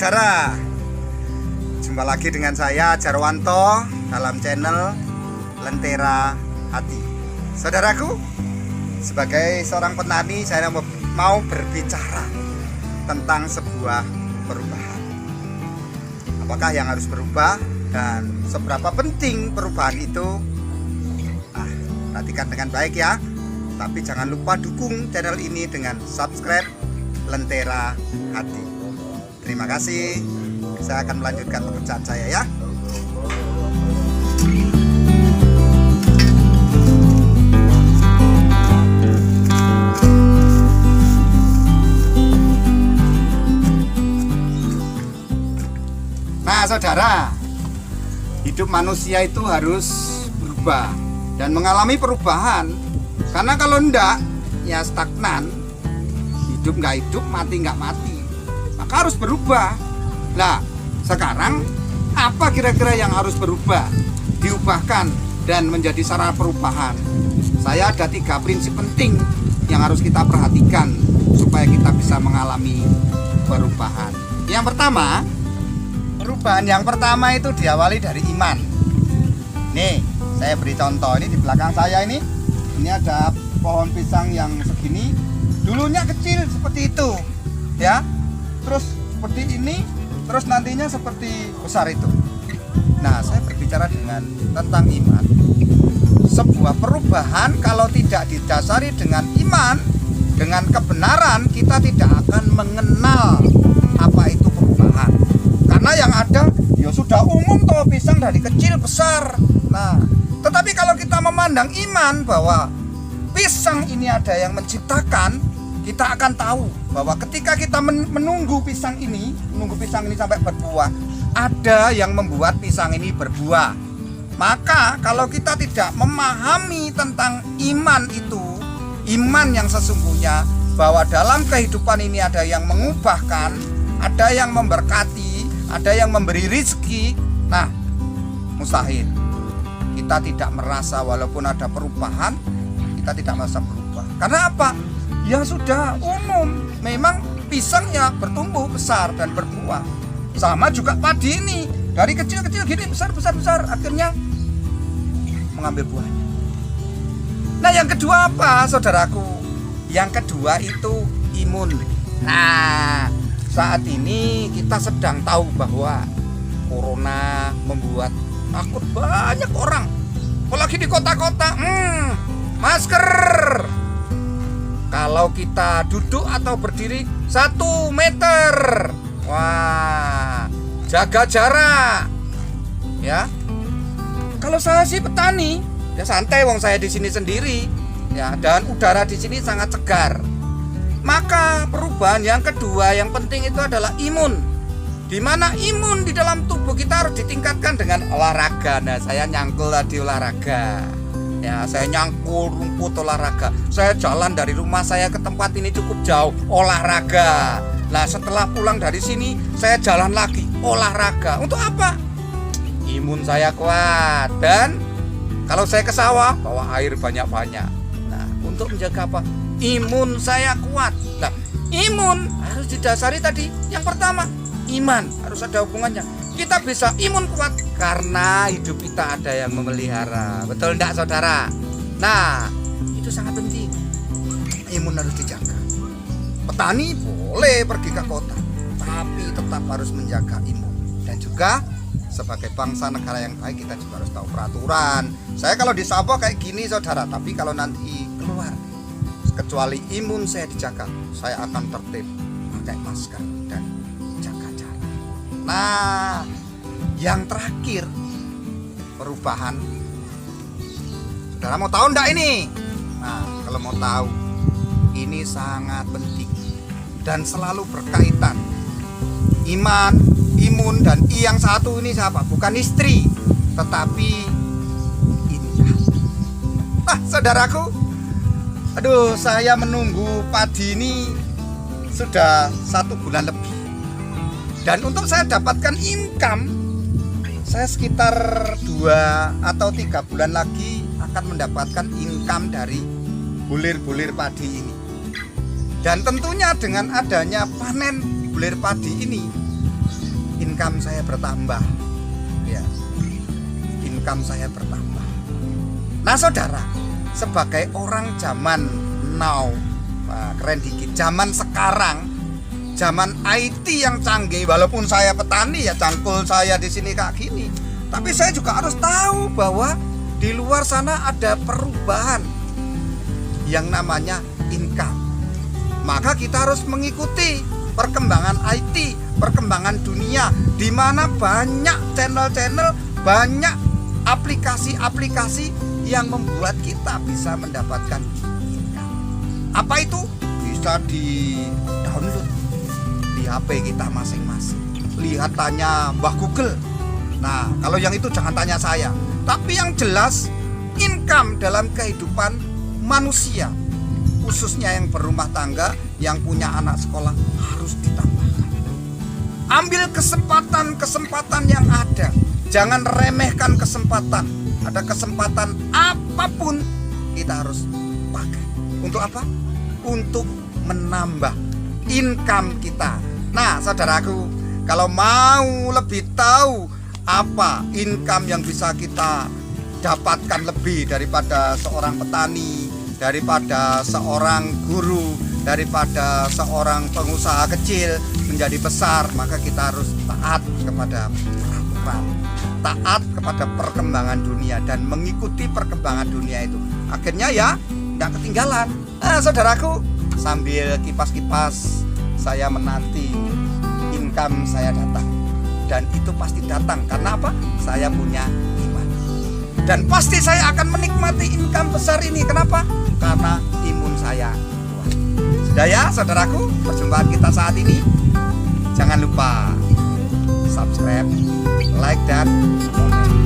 saudara, jumpa lagi dengan saya Jarwanto dalam channel Lentera Hati. Saudaraku, sebagai seorang petani saya mau berbicara tentang sebuah perubahan. Apakah yang harus berubah dan seberapa penting perubahan itu? Perhatikan dengan baik ya. Tapi jangan lupa dukung channel ini dengan subscribe Lentera Hati. Terima kasih. Saya akan melanjutkan pekerjaan saya ya. Nah, saudara, hidup manusia itu harus berubah dan mengalami perubahan. Karena kalau enggak, ya stagnan. Hidup nggak hidup, mati nggak mati. Maka harus berubah. Nah, sekarang apa kira-kira yang harus berubah, diubahkan dan menjadi sarana perubahan? Saya ada 3 prinsip penting yang harus kita perhatikan supaya kita bisa mengalami perubahan. Yang pertama, perubahan yang pertama itu diawali dari iman. Nih, saya beri contoh. Ini di belakang saya ini ada pohon pisang yang segini. Dulunya kecil seperti itu, ya. Terus seperti ini, terus nantinya seperti besar itu. Nah, saya berbicara tentang iman. Sebuah perubahan kalau tidak didasari dengan iman, dengan kebenaran, kita tidak akan mengenal apa itu perubahan. Karena yang ada ya sudah umum toh, pisang dari kecil besar. Nah, tetapi kalau kita memandang iman bahwa pisang ini ada yang menciptakan, kita akan tahu bahwa ketika kita menunggu pisang ini sampai berbuah, ada yang membuat pisang ini berbuah. Maka kalau kita tidak memahami tentang iman itu, iman yang sesungguhnya, bahwa dalam kehidupan ini ada yang mengubahkan, ada yang memberkati, ada yang memberi rezeki, nah mustahil kita tidak merasa walaupun ada perubahan, kita tidak merasa berubah. Karena apa? Ya sudah umum, memang pisangnya bertumbuh besar dan berbuah. Sama juga padi ini, dari kecil-kecil gini besar, akhirnya mengambil buahnya. Nah, yang kedua apa, saudaraku? Yang kedua itu imun. Nah, saat ini kita sedang tahu bahwa corona membuat takut banyak orang, apalagi di kota-kota. Masker. Kalau kita duduk atau berdiri 1 meter. Wah, jaga jarak. Ya. Kalau saya sih petani, ya santai, wong saya di sini sendiri. Ya, dan udara di sini sangat segar. Maka perubahan yang kedua yang penting itu adalah imun. Di mana imun di dalam tubuh kita harus ditingkatkan dengan olahraga. Nah, saya nyangkul tadi olahraga. Ya, saya nyangkul rumput olahraga. Saya jalan dari rumah saya ke tempat ini cukup jauh, olahraga. Nah, setelah pulang dari sini, saya jalan lagi, olahraga. Untuk apa? Imun saya kuat. Dan kalau saya ke sawah, bawa air banyak-banyak. Nah, untuk menjaga apa? Imun saya kuat. Nah, imun harus didasari tadi. Yang pertama, iman harus ada hubungannya. Kita bisa imun kuat karena hidup kita ada yang memelihara. Betul enggak, saudara? Nah, itu sangat penting. Imun harus dijaga. Petani boleh pergi ke kota, tapi tetap harus menjaga imun. Dan juga sebagai bangsa negara yang baik, kita juga harus tahu peraturan. Saya kalau di sawah kayak gini, saudara, tapi kalau nanti keluar, kecuali imun saya dijaga, saya akan tertib, pakai masker dan jaga jarak. Nah, yang terakhir, perubahan. Saudara mau tahu enggak ini? Nah, kalau mau tahu, ini sangat penting dan selalu berkaitan. Iman, imun, dan yang satu ini siapa? Bukan istri, tetapi indah. Nah, saudaraku, aduh, saya menunggu padi ini sudah 1 bulan lebih. Dan untuk saya dapatkan income, saya sekitar 2 atau 3 bulan lagi akan mendapatkan income dari bulir-bulir padi ini. Dan tentunya dengan adanya panen bulir padi ini, income saya bertambah. Ya, income saya bertambah. Nah saudara, sebagai orang zaman now, keren dikit, zaman sekarang, zaman IT yang canggih, walaupun saya petani ya cangkul saya di sini kayak gini, tapi saya juga harus tahu bahwa di luar sana ada perubahan yang namanya income. Maka kita harus mengikuti perkembangan IT, perkembangan dunia, di mana banyak channel-channel, banyak aplikasi-aplikasi yang membuat kita bisa mendapatkan income. Apa itu? Bisa di download di HP kita masing-masing. Lihat, tanya Mbah Google. Nah, kalau yang itu jangan tanya saya. Tapi yang jelas, income dalam kehidupan manusia, khususnya yang berumah tangga, yang punya anak sekolah, harus ditambahkan. Ambil kesempatan-kesempatan yang ada. Jangan remehkan kesempatan. Ada kesempatan apapun kita harus pakai. Untuk apa? Untuk menambah income kita. Nah, saudaraku, kalau mau lebih tahu apa income yang bisa kita dapatkan lebih daripada seorang petani, daripada seorang guru, daripada seorang pengusaha kecil menjadi besar, maka kita harus taat kepada peraturan, taat kepada perkembangan dunia, dan mengikuti perkembangan dunia itu. Akhirnya ya tidak ketinggalan. Saudaraku, sambil kipas-kipas saya menanti income saya datang. Dan itu pasti datang, karena apa? Saya punya iman. Dan pasti saya akan menikmati income besar ini. Kenapa? Karena imun saya kuat. Sudah ya saudaraku, perjumpaan kita saat ini. Jangan lupa subscribe, like, dan komen.